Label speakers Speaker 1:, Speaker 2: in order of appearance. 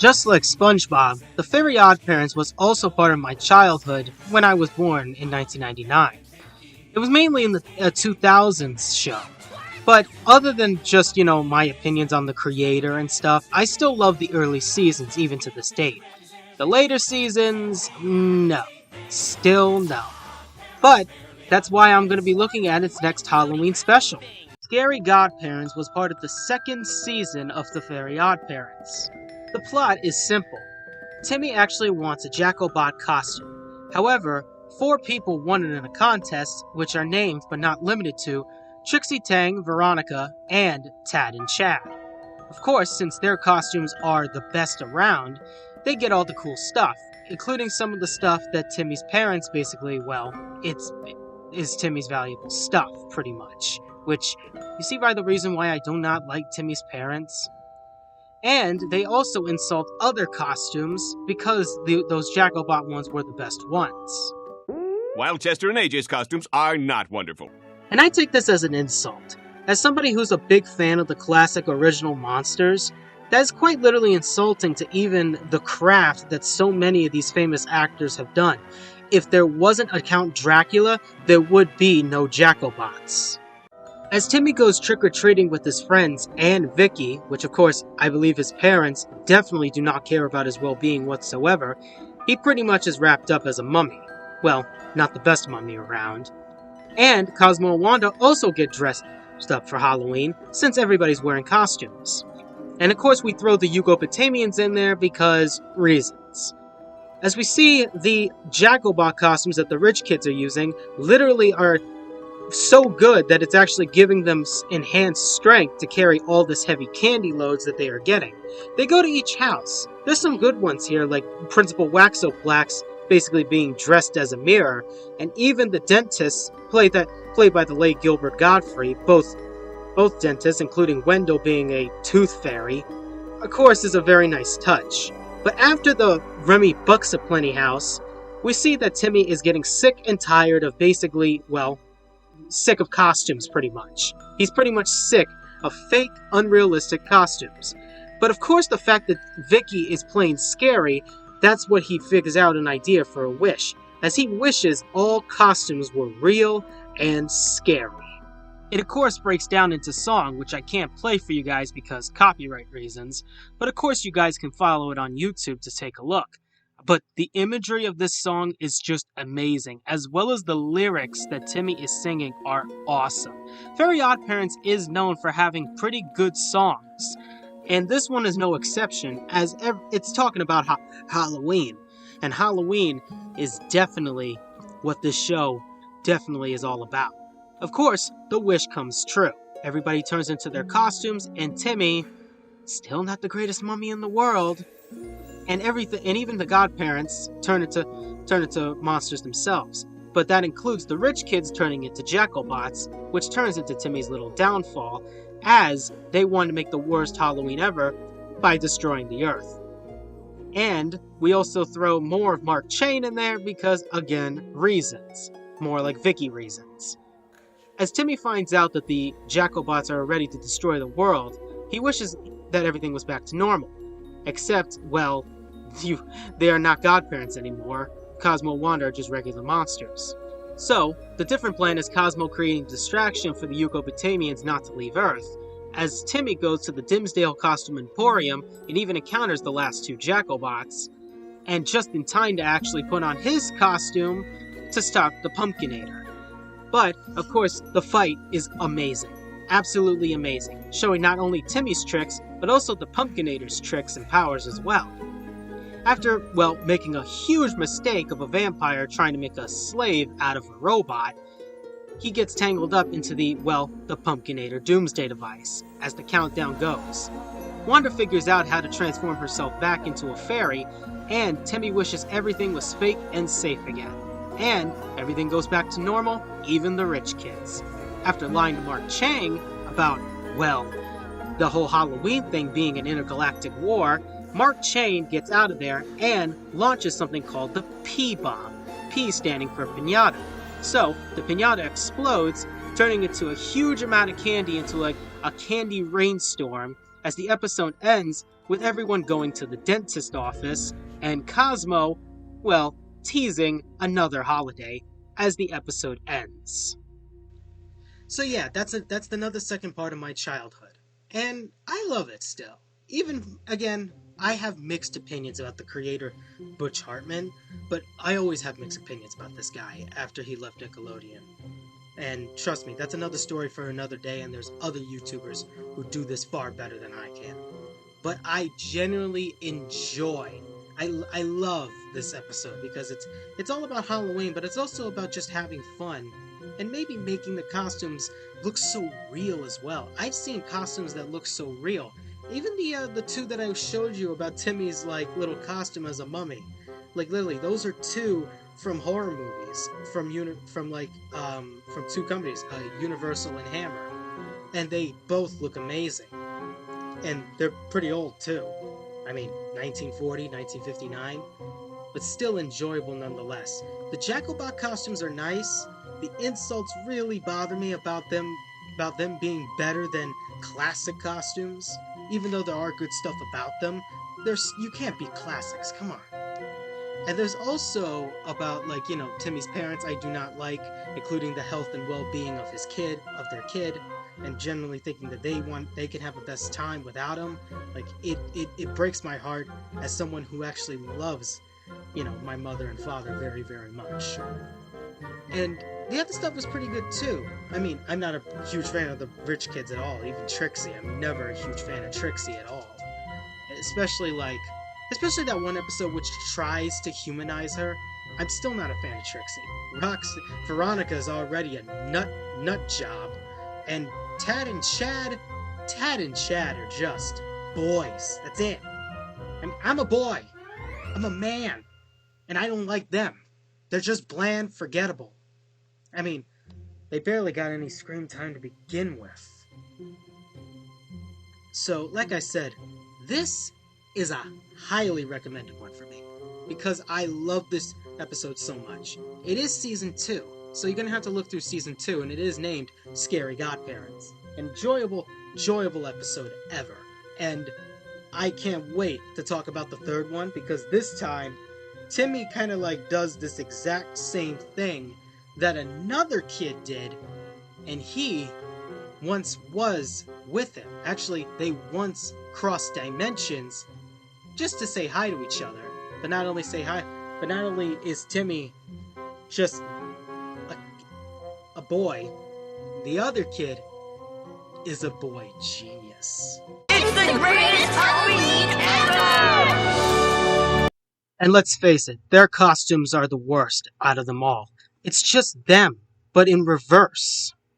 Speaker 1: Just like SpongeBob, the Fairy Oddparents was also part of my childhood when I was born in 1999. It was mainly in the 2000s show. But other than just, my opinions on the creator and stuff, I still love the early seasons even to this date. The later seasons, no. Still no. But that's why I'm going to be looking at its next Halloween special. Scary Godparents was part of the second season of the Fairy Oddparents. The plot is simple. Timmy actually wants a Jack-O-Bot costume. However, 4 people won it in a contest, which are named but not limited to Trixie Tang, Veronica, and Tad and Chad. Of course, since their costumes are the best around, they get all the cool stuff, including some of the stuff that Timmy's parents basically, is Timmy's valuable stuff, pretty much. Which, you see by the reason why I do not like Timmy's parents? And they also insult other costumes because those Jack-O-Bot ones were the best ones.
Speaker 2: While Chester and AJ's costumes are not wonderful.
Speaker 1: And I take this as an insult. As somebody who's a big fan of the classic original monsters, that is quite literally insulting to even the craft that so many of these famous actors have done. If there wasn't a Count Dracula, there would be no Jack-O-Bots. As Timmy goes trick-or-treating with his friends and Vicky, which of course I believe his parents definitely do not care about his well-being whatsoever, he pretty much is wrapped up as a mummy. Well, not the best mummy around. And Cosmo and Wanda also get dressed up for Halloween, since everybody's wearing costumes. And of course we throw the Yugo-Potamians in there because reasons. As we see, the Jack-O-Bot costumes that the rich kids are using literally are so good that it's actually giving them enhanced strength to carry all this heavy candy loads that they are getting. They go to each house. There's some good ones here, like Principal Waxo-Plax basically being dressed as a mirror, and even the dentists, played by the late Gilbert Godfrey, both dentists, including Wendell being a tooth fairy, of course is a very nice touch. But after the Remy Bucks-A-Plenty house, we see that Timmy is getting sick and tired of sick of costumes pretty much. He's pretty much sick of fake, unrealistic costumes. But of course the fact that Vicky is playing scary, that's what he figures out an idea for a wish, as he wishes all costumes were real and scary. It of course breaks down into song, which I can't play for you guys because copyright reasons, but of course you guys can follow it on YouTube to take a look. But the imagery of this song is just amazing, as well as the lyrics that Timmy is singing are awesome. Fairy Oddparents is known for having pretty good songs, and this one is no exception, as it's talking about Halloween. And Halloween is definitely what this show definitely is all about. Of course, the wish comes true. Everybody turns into their costumes, and Timmy, still not the greatest mummy in the world, and even the Godparents turn into monsters themselves. But that includes the rich kids turning into Jack-O-Bots, which turns into Timmy's little downfall, as they want to make the worst Halloween ever by destroying the Earth. And we also throw more of Mark Chain in there because, again, reasons. More like Vicky reasons. As Timmy finds out that the Jack-O-Bots are ready to destroy the world, he wishes that everything was back to normal. Except, they are not Godparents anymore. Cosmo and Wanda are just regular monsters. So, the different plan is Cosmo creating distraction for the Yugo-Potamians not to leave Earth, as Timmy goes to the Dimsdale Costume Emporium and even encounters the last 2 Jack-O-Bots, and just in time to actually put on his costume to stop the Pumpkinator. But, of course, the fight is amazing. Absolutely amazing, showing not only Timmy's tricks, but also the Pumpkinator's tricks and powers as well. After, making a huge mistake of a vampire trying to make a slave out of a robot, he gets tangled up into the Pumpkinator Doomsday device, as the countdown goes. Wanda figures out how to transform herself back into a fairy, and Timmy wishes everything was fake and safe again. And everything goes back to normal, even the rich kids. After lying to Mark Chang about, the whole Halloween thing being an intergalactic war, Mark Chain gets out of there and launches something called the P-Bomb, P standing for Pinata. So, the Pinata explodes, turning into a huge amount of candy into a candy rainstorm, as the episode ends with everyone going to the dentist office and Cosmo, well, teasing another holiday as the episode ends. So yeah, that's another second part of my childhood. And I love it still. Even, again, I have mixed opinions about the creator, Butch Hartman, but I always have mixed opinions about this guy after he left Nickelodeon. And trust me, that's another story for another day, and there's other YouTubers who do this far better than I can. But I genuinely enjoy, I love this episode because it's all about Halloween, but it's also about just having fun and maybe making the costumes look so real as well. I've seen costumes that look so real. Even the two that I showed you about Timmy's like little costume as a mummy, like literally, those are two from horror movies from two companies, Universal and Hammer, and they both look amazing, and they're pretty old too. I mean, 1940, 1959, but still enjoyable nonetheless. The Jackalbot costumes are nice. The insults really bother me about them being better than classic costumes. Even though there are good stuff about them, you can't beat classics, come on. And there's also about, like, you know, Timmy's parents I do not like, including the health and well-being of their kid, and generally thinking that they can have the best time without him. Like, it breaks my heart as someone who actually loves, you know, my mother and father very, very much. And the other stuff was pretty good too. I mean, I'm not a huge fan of the rich kids at all, even Trixie. I'm never a huge fan of Trixie at all. Especially that one episode which tries to humanize her. I'm still not a fan of Trixie. Veronica is already a nut job, and Tad and Chad are just boys. That's it. I'm a boy. I'm a man, and I don't like them. They're just bland, forgettable. I mean, they barely got any screen time to begin with. So, like I said, this is a highly recommended one for me, because I love this episode so much. It is season 2, so you're going to have to look through season 2, and it is named Scary Godparents. Enjoyable episode ever. And I can't wait to talk about the third one, because this time, Timmy kind of like does this exact same thing that another kid did, and he once was with him. Actually, they once crossed dimensions just to say hi to each other. But not only is Timmy just a boy, the other kid is a boy genius.
Speaker 3: It's the greatest Halloween ever!
Speaker 1: And let's face it, their costumes are the worst out of them all. It's just them, but in reverse.